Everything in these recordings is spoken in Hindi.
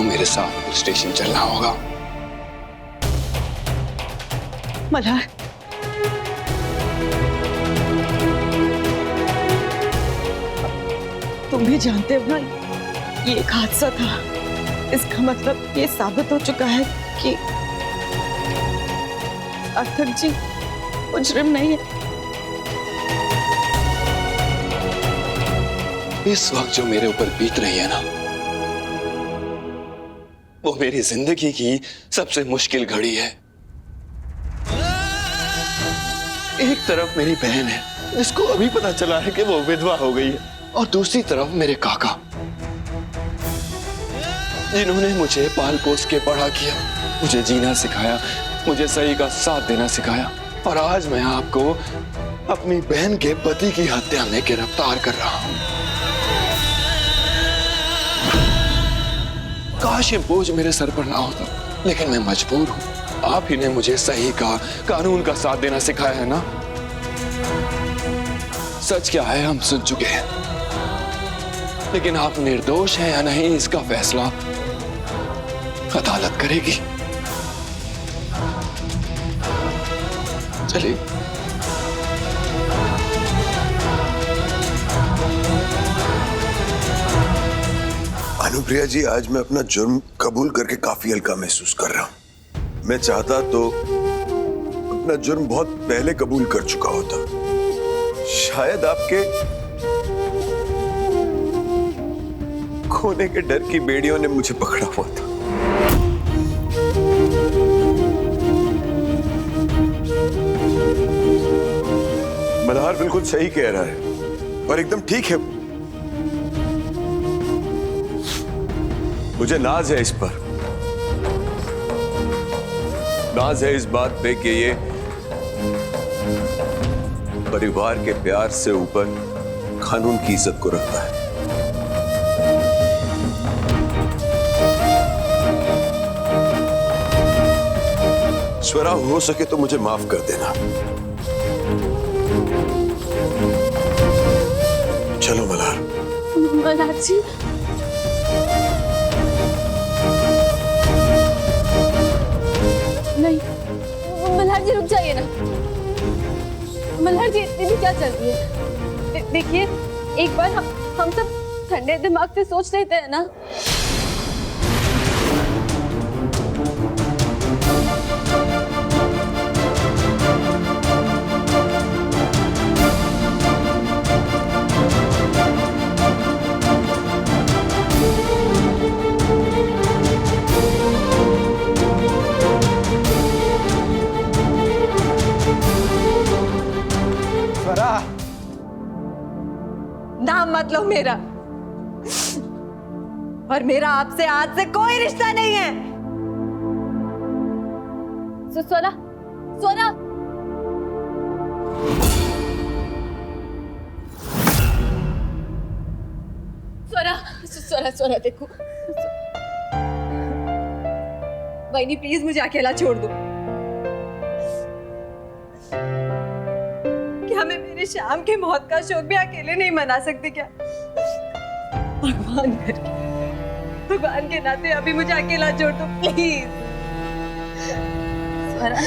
मेरे साथ पुलिस स्टेशन चलना होगा। मल्हार, तुम भी जानते हो ना, ये एक हादसा था। इसका मतलब ये साबित हो चुका है कि सार्थक जी मुजरिम नहीं है। इस वक्त जो मेरे ऊपर बीत रही है ना, वो मेरी जिंदगी की सबसे मुश्किल घड़ी है। एक तरफ मेरी बहन है जिसको अभी पता चला है कि वो विधवा हो गई है, और दूसरी तरफ मेरे काका जिन्होंने मुझे पाल पोस के बड़ा किया, मुझे जीना सिखाया, मुझे सही का साथ देना सिखाया। और आज मैं आपको अपनी बहन के पति की हत्या में गिरफ्तार कर रहा हूं। काश ये बोझ मेरे सर पर ना होता, लेकिन मैं मजबूर हूं। आप ही ने मुझे सही का, कानून का साथ देना सिखाया है ना। सच क्या है हम सुन चुके हैं, लेकिन आप निर्दोष हैं या नहीं इसका फैसला अदालत करेगी। चलिए। अनुप्रिया जी, आज मैं अपना जुर्म कबूल करके काफी हल्का महसूस कर रहा हूं। मैं चाहता तो अपना जुर्म बहुत पहले कबूल कर चुका होता। शायद आपके खोने के डर की बेड़ियों ने मुझे पकड़ा हुआ था। मल्हार बिल्कुल सही कह रहा है और एकदम ठीक है। मुझे नाज है इस पर, नाज है इस बात पे कि ये परिवार के प्यार से ऊपर कानून की इज्जत को रखता है। स्वरा, हो सके तो मुझे माफ कर देना। चलो मल्हार। मल्हार जी, नहीं, मल्हार जी रुक जाइए ना। मल्हार जी, इतनी भी क्या चल रही है? देखिए, एक बार हम सब ठंडे दिमाग से सोच लेते हैं ना। नाम मत लो मेरा, और मेरा आपसे आज से कोई रिश्ता नहीं है। स्वरा, स्वरा, स्वरा, स्वरा, स्वरा, देखो। वहीनी, प्लीज मुझे अकेला छोड़ दो। क्या मैं मेरे श्याम की मौत का शोक भी अकेले नहीं मना सकती क्या? भगवान के नाते अभी मुझे अकेला छोड़ दो please. Swara,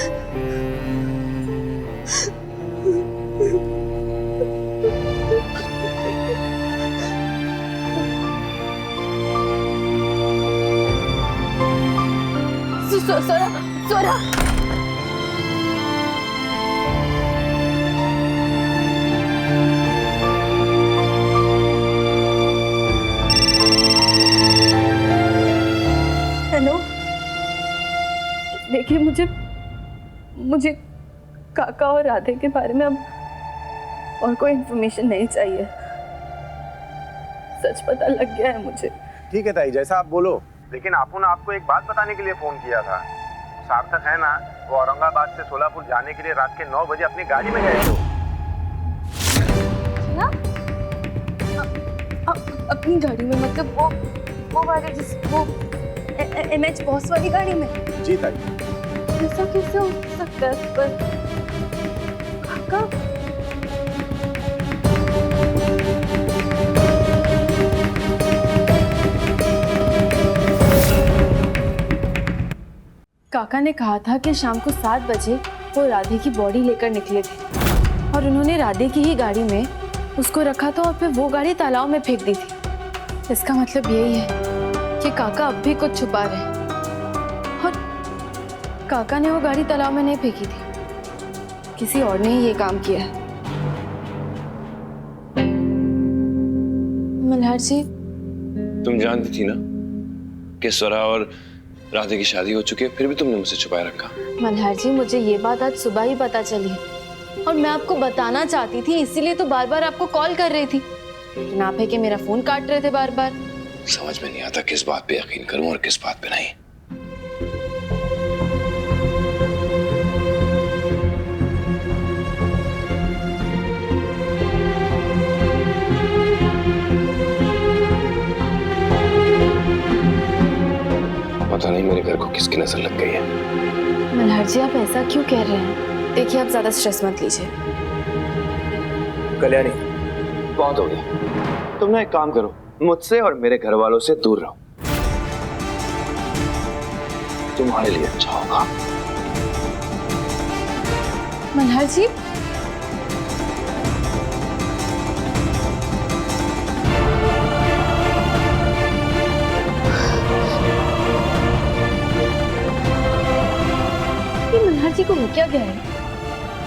Swara, Swara, hello. देखिए, मुझे काका और राधे के बारे में अब और कोई इन्फॉर्मेशन नहीं चाहिए। सच पता लग गया है मुझे। ठीक है ताई, जैसा आप बोलो। लेकिन आपू ने आपको एक बात बताने के लिए फोन किया था। सार्थक है ना, वो औरंगाबाद से सोलापुर जाने के लिए रात के 9 बजे अपनी गाड़ी में गए थे। अपनी गाड़ी में? मतलब वो वाले वो MH बॉस वाली गाड़ी में? जी ताई। ऐसा कैसे हो सकता है? पर काका, काका ने कहा था कि शाम को 7 बजे वो राधे की बॉडी लेकर निकले थे और उन्होंने राधे की ही गाड़ी में उसको रखा था और फिर वो गाड़ी तालाब में फेंक दी थी। इसका मतलब यही है कि काका अब भी कुछ छुपा रहे हैं और काका ने वो गाड़ी तालाब में नहीं फेंकी थी, किसी और ने ही ये काम किया है। मल्हार जी, तुम जानती थी ना कि स्वरा और राधे की शादी हो चुकी है, फिर भी तुमने मुझसे छुपाए रखा। मल्हार जी, मुझे ये बात आज सुबह ही पता चली और मैं आपको बताना चाहती थी, इसीलिए तो बार बार आपको कॉल कर रही थी, लेकिन आप है कि मेरा फोन काट रहे थे बार बार। समझ में नहीं आता किस बात पे यकीन करूं और किस बात पे नहीं। पता नहीं मेरे घर को किसकी नजर लग गई है। मल्हार जी, आप ऐसा क्यों कह रहे हैं? देखिए, आप ज्यादा स्ट्रेस मत लीजिए। कल्याणी, बहुत हो गया। तुम ना एक काम करो, मुझसे और मेरे घर वालों से दूर रहो, तुम्हारे लिए अच्छा होगा। मल्हार जी, मल्हार जी को हो क्या गया है?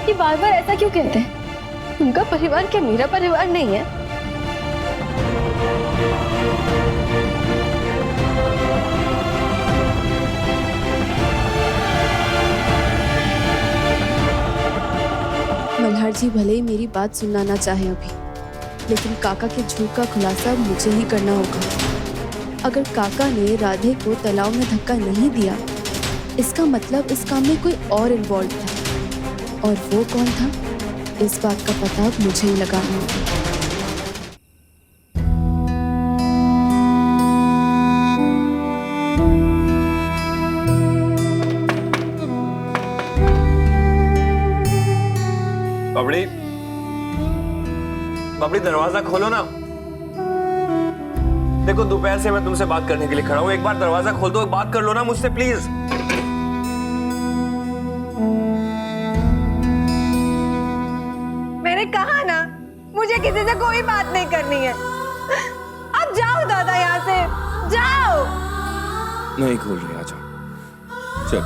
ये बार बार ऐसा क्यों कहते हैं? उनका परिवार क्या मेरा परिवार नहीं है? मल्हार जी भले ही मेरी बात सुनना ना चाहे अभी, लेकिन काका के झूठ का खुलासा मुझे ही करना होगा। अगर काका ने राधे को तालाब में धक्का नहीं दिया, इसका मतलब इस काम में कोई और इन्वॉल्व था, और वो कौन था, इस बात का पता अब मुझे ही लगाना होगा। बबड़ी, बबड़ी, दरवाजा खोलो ना। देखो, दोपहर से मैं तुमसे बात करने के लिए खड़ा हूँ, एक बार दरवाजा खोल दो, बात कर लो ना मुझसे प्लीज। मैंने कहा ना, मुझे किसी से कोई बात नहीं करनी है। अब जाओ दादा, यहाँ से जाओ। नहीं खोल रही, आ जाओ, चल।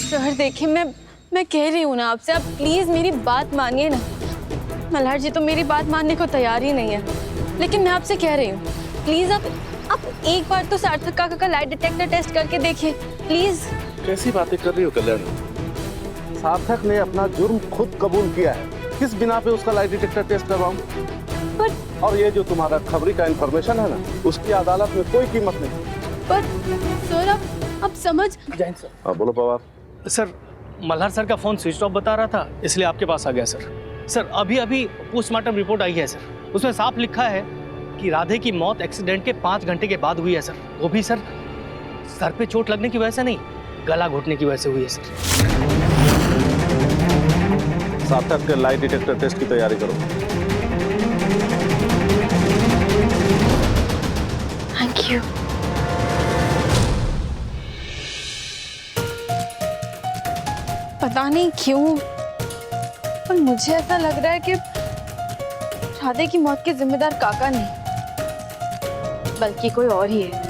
सर देखिए, मैं कह रही हूँ ना आपसे, आप प्लीज मेरी बात मानिए ना। मल्हार जी तो मेरी बात मानने को तैयार ही नहीं है, लेकिन मैं आपसे कह रही हूँ, प्लीज आप एक बार तो सार्थक काका का लाइट डिटेक्टर टेस्ट करके देखिए प्लीज। कैसी बातें कर रही हो कल्याणी? सार्थक ने अपना जुर्म खुद कबूल किया है, किस बिना पे उसका लाइट डिटेक्टर टेस्ट करवाऊं? पर और ये जो तुम्हारा खबरी का इंफॉर्मेशन है ना, उसकी अदालत में कोई कीमत नहीं। पर सर आप समझ। जैन सर। हाँ बोलो पवार। सर, मल्हार सर का फोन स्विच ऑफ बता रहा था, इसलिए आपके पास आ गया सर। सर अभी पोस्टमार्टम रिपोर्ट आई है सर, उसमें साफ लिखा है कि राधे की मौत एक्सीडेंट के 5 घंटे के बाद हुई है सर। वो भी सर सर पे चोट लगने की वजह से नहीं, गला घोटने की वजह से हुई है सर। सार्थक के लाइट डिटेक्टर टेस्ट की तैयारी करो। Thank you. पता नहीं क्यों, पर मुझे ऐसा लग रहा है कि राधे की मौत के जिम्मेदार काका नहीं, बल्कि कोई और ही है।